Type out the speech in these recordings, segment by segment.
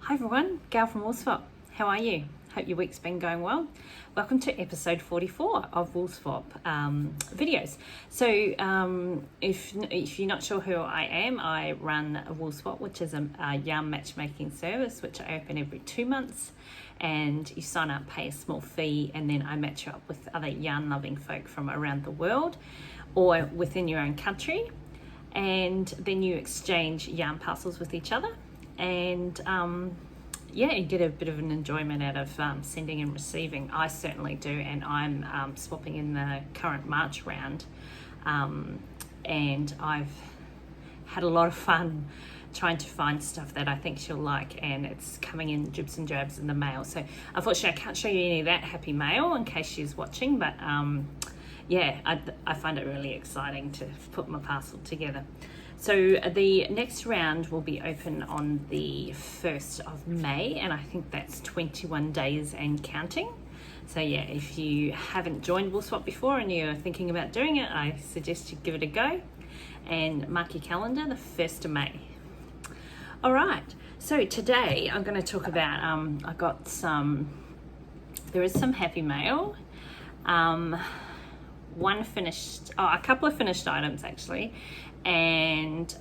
Hi everyone, Gail from Woolswap. How are you? Hope your week's been going well. Welcome to episode 44 of Woolswap videos. So if you're not sure who I am, I run a Woolswap, which is a yarn matchmaking service, which I open every 2 months. And you sign up, pay a small fee, and then I match you up with other yarn loving folk from around the world or within your own country. And then you exchange yarn parcels with each other. And you get a bit of an enjoyment out of sending and receiving. I certainly do, and I'm swapping in the current March round, and I've had a lot of fun trying to find stuff that I think she'll like, and it's coming in dribs and drabs in the mail. So unfortunately I can't show you any of that happy mail in case she's watching, but I find it really exciting to put my parcel together. So the next round will be open on the 1st of May, and I think that's 21 days and counting. So yeah, if you haven't joined Woolswap before and you're thinking about doing it, I suggest you give it a go and mark your calendar, the 1st of May. All right, so today I'm going to talk about, there is some happy mail. A couple of finished items actually, and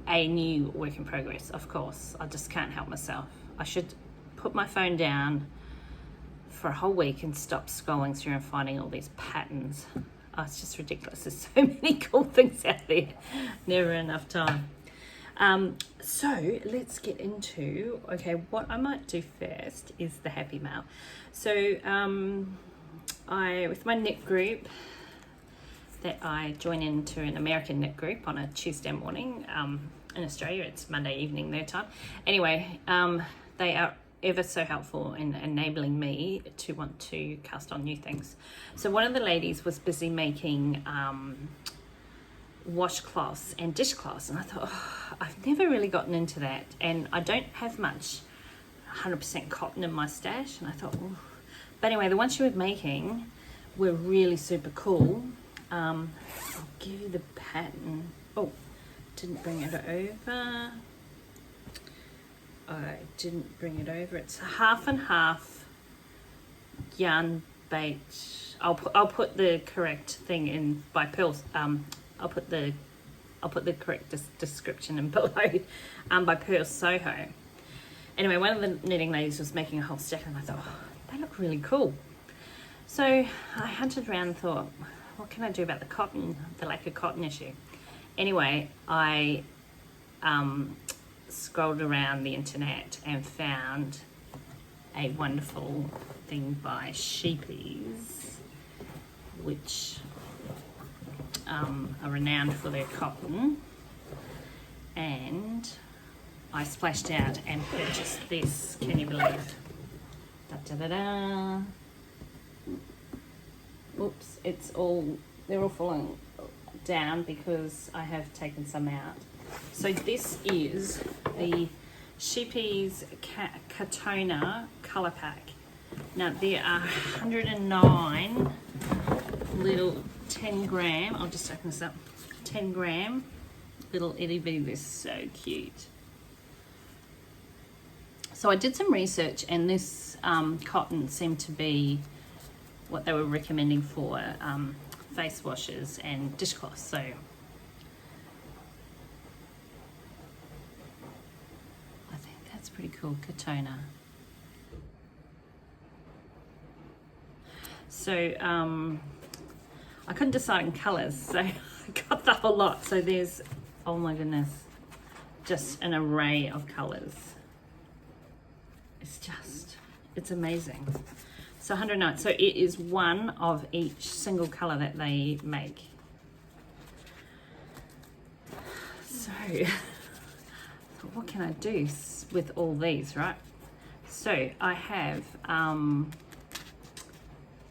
a new work in progress, of course. I just can't help myself. I should put my phone down for a whole week and stop scrolling through and finding all these patterns. Oh, it's just ridiculous. There's so many cool things out there. Never enough time. So let's get into, what I might do first is the happy mail. So with my knit group that I join into an American knit group on a Tuesday morning, in Australia it's Monday evening their time. Anyway, they are ever so helpful in enabling me to want to cast on new things. So one of the ladies was busy making washcloths and dishcloths, and I thought, I've never really gotten into that, and I don't have much 100% cotton in my stash, and I thought, but anyway, the ones she was making were really super cool. I'll give you the pattern. Oh, didn't bring it over. I didn't bring it over. It's half and half yarn bait. I'll put the correct thing in by Pearls. I'll put the correct description in below. By Pearl Soho. Anyway, one of the knitting ladies was making a whole stack, and I thought, they look really cool. So I hunted around and thought, what can I do about the lack of cotton issue? Anyway, I scrolled around the internet and found a wonderful thing by Sheepies, which are renowned for their cotton, and I splashed out and purchased this. Can you believe? Da-da-da-da. Oops, they're all falling down because I have taken some out. So this is the Sheepies Katona colour pack. Now there are 109 little 10 gram, I'll just open this up, 10 gram little itty bitty. They're so cute. So I did some research, and this cotton seemed to be what they were recommending for face washes and dishcloths. So I think that's pretty cool, Katona. So I couldn't decide on colours, so I got the whole lot. So there's, oh my goodness, just an array of colours. It's amazing. So 109, so it is one of each single colour that they make. So what can I do with all these, right? So I have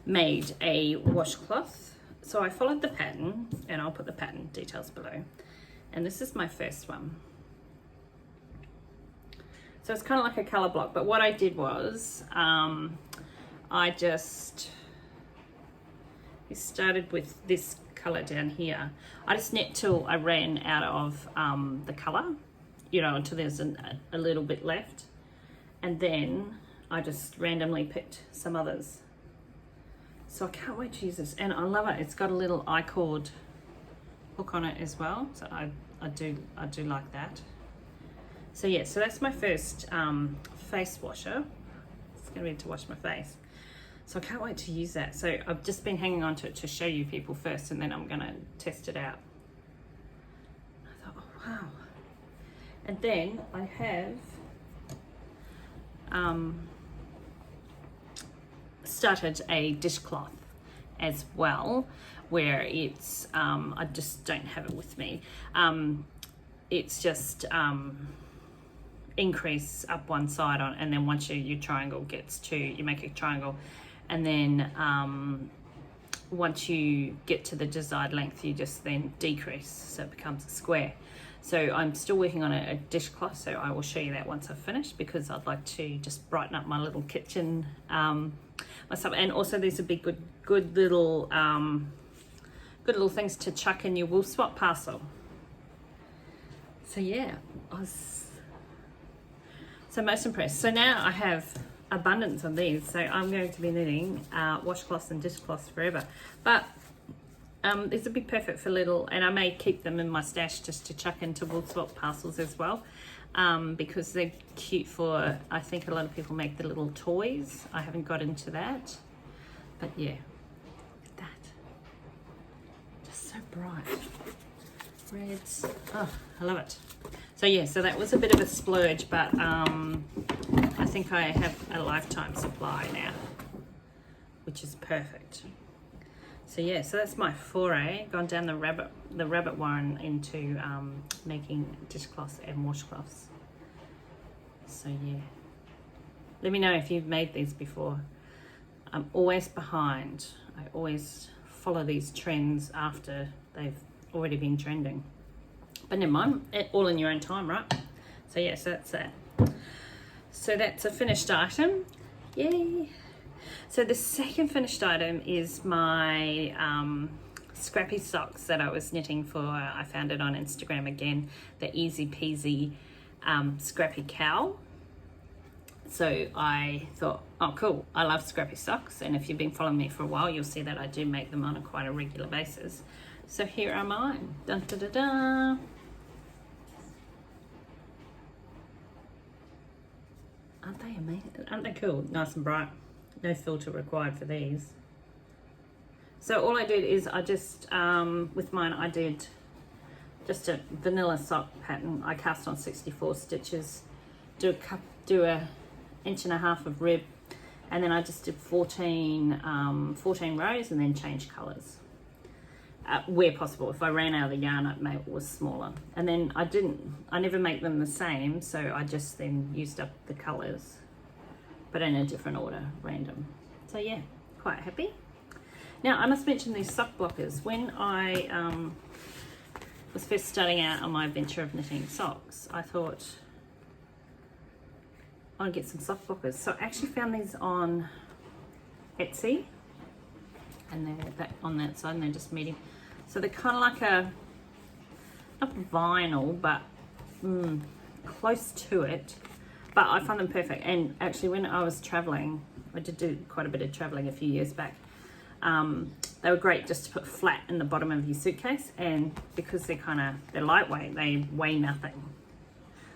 made a washcloth. So I followed the pattern, and I'll put the pattern details below. And this is my first one. So it's kind of like a colour block, but what I did was we started with this colour down here. I just knit till I ran out of the colour, you know, until there's a little bit left. And then I just randomly picked some others. So I can't wait to use this, and I love it. It's got a little I-cord hook on it as well, so I do like that. So yeah, so that's my first face washer. It's gonna be to wash my face, so I can't wait to use that. So I've just been hanging on to it to show you people first, and then I'm gonna test it out. I thought, oh wow. And then I have started a dishcloth as well, where it's I just don't have it with me. It's just increase up one side on, and then once your triangle gets to, you make a triangle, and then once you get to the desired length, you just then decrease, so it becomes a square. So I'm still working on a dishcloth, so I will show you that once I've finished, because I'd like to just brighten up my little kitchen myself. And also these would be good little things to chuck in your Woolswap parcel. So yeah, I was so most impressed. So now I have abundance of these, so I'm going to be needing washcloths and dishcloths forever. But these would be perfect for little, and I may keep them in my stash just to chuck into Woolswap parcels as well, because they're cute for, I think a lot of people make the little toys. I haven't got into that, but yeah, look at that, just so bright, reds, oh, I love it. So yeah, so that was a bit of a splurge, but I think I have a lifetime supply now, which is perfect. So yeah, so that's my foray, gone down the rabbit warren into making dishcloths and washcloths. So yeah, let me know if you've made these before. I'm always behind. I always follow these trends after they've already been trending. But never mind, all in your own time, right? So yeah, so that's that. So that's a finished item. Yay! So the second finished item is my scrappy socks that I was knitting for. I found it on Instagram again, the Easy Peasy Scrappy Cow. So I thought, oh cool, I love scrappy socks, and if you've been following me for a while, you'll see that I do make them on quite a regular basis. So here are mine. Dun, da, da, da. Aren't they amazing? Aren't they cool? Nice and bright. No filter required for these. So all I did is I just, with mine, I did just a vanilla sock pattern. I cast on 64 stitches, do a inch and a half of rib, and then I just did 14 rows and then change colors where possible. If I ran out of the yarn, I'd make it was smaller. And then I never make them the same, so I just then used up the colors, but in a different order, random. So yeah, quite happy. Now I must mention these sock blockers. When I was first starting out on my venture of knitting socks, I thought I'd get some sock blockers. So I actually found these on Etsy, and they're on that side, and they're just medium. So they're kind of like not vinyl, but close to it. But I find them perfect. And actually, when I was traveling, I did do quite a bit of traveling a few years back. They were great just to put flat in the bottom of your suitcase, and because they're lightweight, they weigh nothing.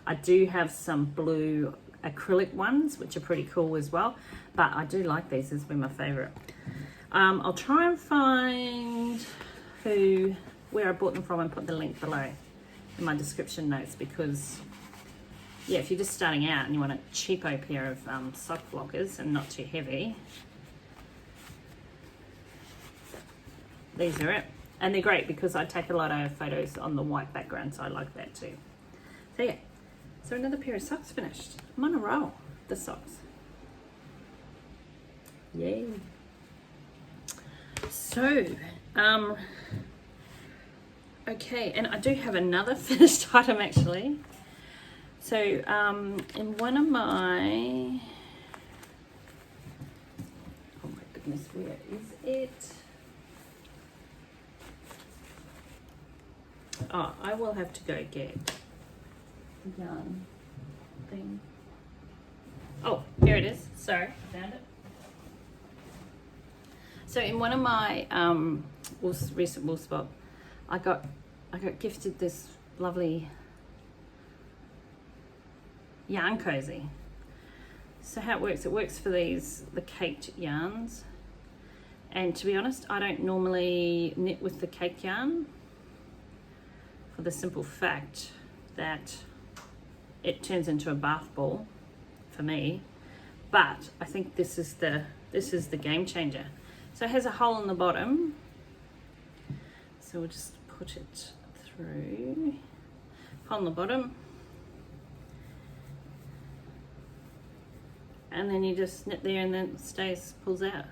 I do have some blue acrylic ones, which are pretty cool as well, but I do like these. This has been my favorite. I'll try and find where I bought them from and put the link below in my description notes, because yeah, if you're just starting out and you want a cheapo pair of sock blockers and not too heavy, these are it. And they're great because I take a lot of photos on the white background, so I like that too. So yeah, so another pair of socks finished. I'm on a roll, the socks. Yay. So, okay, and I do have another finished item actually. So, in one of my, oh my goodness, where is it? Oh, I will have to go get yarn thing. Oh, here it is. Sorry, I found it. So in one of my recent Woolswap, I got gifted this lovely yarn cozy. So how it works for the caked yarns. And to be honest, I don't normally knit with the cake yarn for the simple fact that it turns into a bath ball for me. But I think this is the game changer. So it has a hole in the bottom. So we'll just put it through. Hole in the bottom. And then you just knit there and then it pulls out.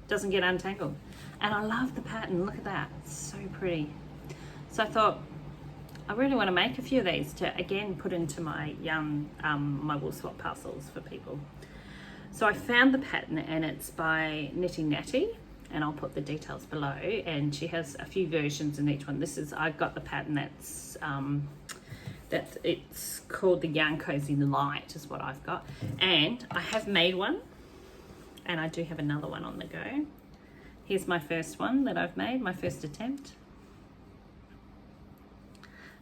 Doesn't get untangled. And I love the pattern, look at that, it's so pretty. So I thought, I really want to make a few of these to again put into my yarn, my Woolswap parcels for people. So I found the pattern and it's by Knitting Natty, and I'll put the details below, and she has a few versions in each one. I've got the pattern that's it's called the Yarn Cozy Light is what I've got. And I have made one. And I do have another one on the go. Here's my first one that I've made, my first attempt.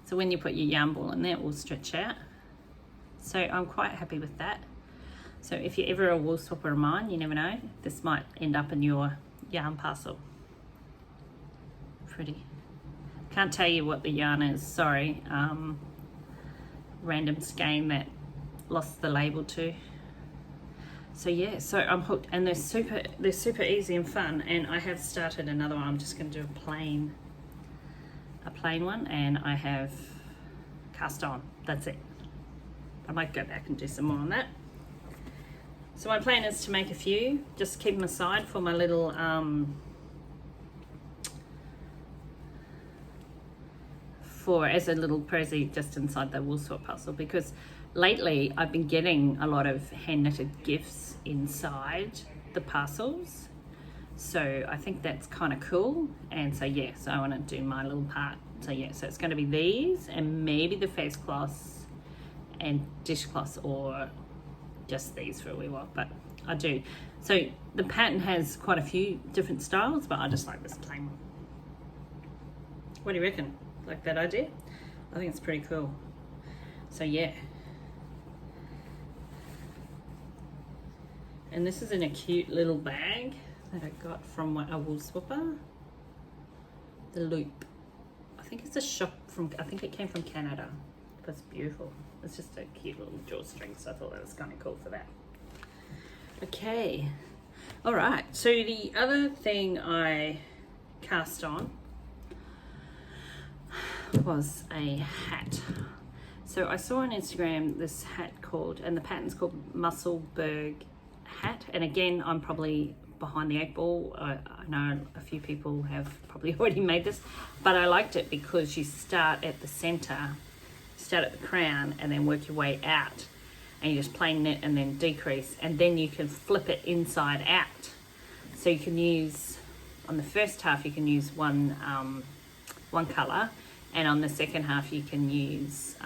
So when you put your yarn ball in there, it will stretch out. So I'm quite happy with that. So if you're ever a Woolswapper of mine, you never know, this might end up in your yarn parcel. Pretty. Can't tell you what the yarn is, sorry. Random skein that lost the label to. So yeah, so I'm hooked, and they're super easy and fun. And I have started another one. I'm just going to do a plain one, and I have cast on. That's it. I might go back and do some more on that. So my plan is to make a few, just keep them aside for my little as a little present just inside the Woolswap parcel, because lately I've been getting a lot of hand knitted gifts inside the parcels, so I think that's kind of cool. And so yeah, so I want to do my little part. So yeah, so it's going to be these and maybe the face cloths and dishcloths, or just these for a wee while, but I do. So the pattern has quite a few different styles, but I just like this plain one. What do you reckon? Like that idea? I think it's pretty cool. So yeah. And this is in a cute little bag that I got from a Woolswapper. The loop. I think it's a shop I think it came from Canada. But it's beautiful. It's just a cute little drawstring, so I thought that was kind of cool for that. Okay. All right. So the other thing I cast on was a hat. So I saw on Instagram this hat and the pattern's called Muscleburg Hat. And again, I'm probably behind the 8 ball. I know a few people have probably already made this, but I liked it because you start at the center, start at the crown, and then work your way out. And you just plain knit and then decrease, and then you can flip it inside out. So you can use, on the first half, you can use one color, and on the second half you can use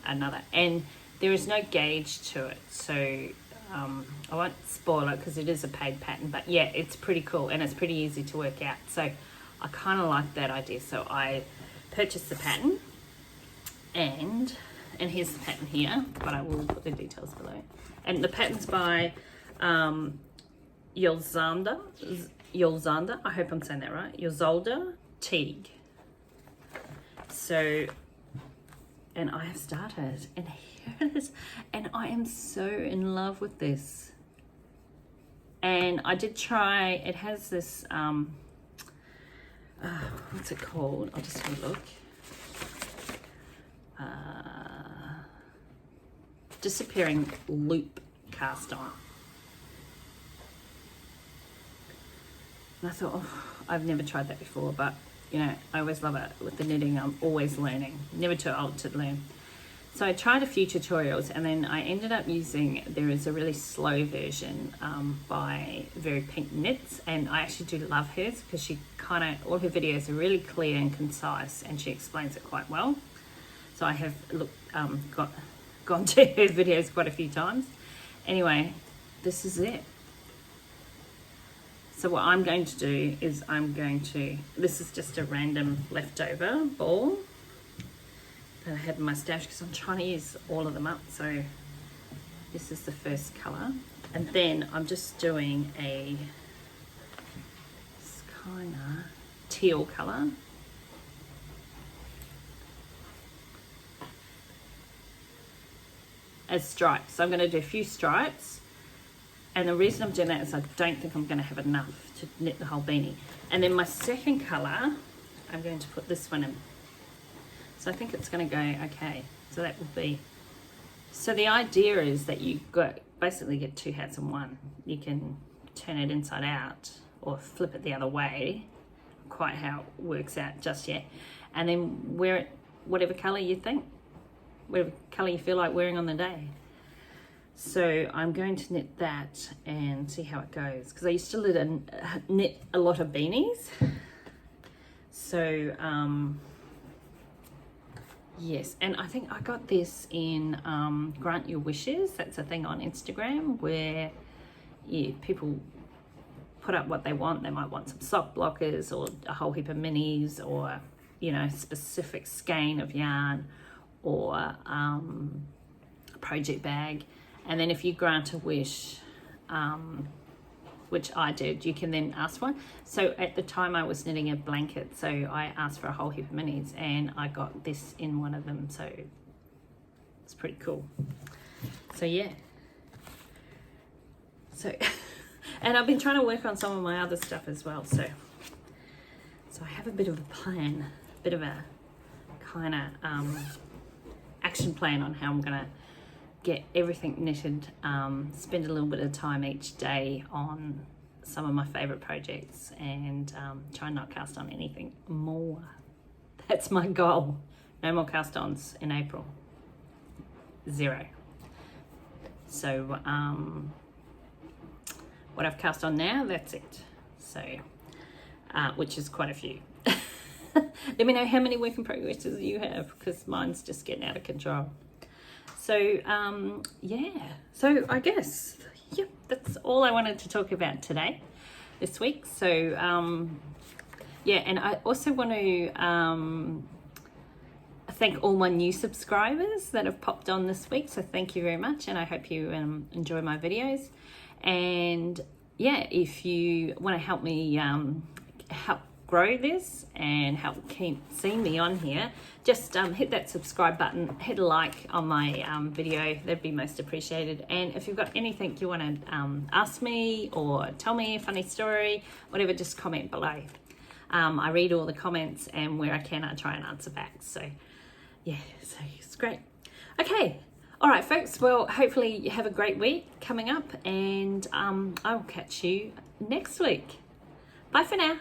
another. And there is no gauge to it, so I won't spoil it because it is a paid pattern, but yeah, it's pretty cool and it's pretty easy to work out. So I kind of like that idea. So I purchased the pattern, and here's the pattern here, but I will put the details below. And the pattern's by Yolzanda, I hope I'm saying that right, Yolzalda Teague. So, and I have started, and here it is, and I am so in love with this. And I did try, it has this, what's it called? I'll just have a look. Disappearing loop cast on. And I thought, oh, I've never tried that before, but you know, I always love it with the knitting. I'm always learning, never too old to learn. So I tried a few tutorials, and then I ended up using, there is a really slow version by Very Pink Knits, and I actually do love hers because she all her videos are really clear and concise, and she explains it quite well. So So I have gone to her videos quite a few times. Anyway, this is it. So what I'm going to do is this is just a random leftover ball that I had in my stash because I'm trying to use all of them up. So this is the first colour. And then I'm just doing a kind of teal colour. As stripes. So I'm going to do a few stripes. And the reason I'm doing that is I don't think I'm going to have enough to knit the whole beanie. And then my second colour, I'm going to put this one in. So I think it's going to go okay. So that will be... So the idea is that you basically get two hats in one. You can turn it inside out or flip it the other way. Quite how it works out just yet. And then wear it whatever colour you think. Whatever colour you feel like wearing on the day. So I'm going to knit that and see how it goes, because I used to knit a lot of beanies. So yes, and I think I got this in Grant Your Wishes. That's a thing on Instagram where people put up what they want. They might want some sock blockers or a whole heap of minis, or specific skein of yarn, or a project bag. And then if you grant a wish, which I did, you can then ask for one. So at the time I was knitting a blanket, so I asked for a whole heap of minis and I got this in one of them, so it's pretty cool. So yeah. So, and I've been trying to work on some of my other stuff as well, so I have a bit of a plan, a bit of a kind of action plan on how I'm gonna get everything knitted, spend a little bit of time each day on some of my favorite projects, and try and not cast on anything more. That's my goal. No more cast ons in April. 0. So what I've cast on now, that's it. So which is quite a few. Let me know how many work in progresses you have, because mine's just getting out of control. So yeah, so I guess, yep, that's all I wanted to talk about this week. So yeah, and I also want to thank all my new subscribers that have popped on this week. So thank you very much, and I hope you enjoy my videos. And yeah, if you want to help me help grow this and help keep seeing me on here, just hit that subscribe button, hit a like on my video. That'd be most appreciated. And if you've got anything you want to ask me or tell me a funny story, whatever, just comment below. I read all the comments, and where I can I try and answer back. So yeah, so it's great. Okay, all right folks, well hopefully you have a great week coming up, and I will catch you next week. Bye for now.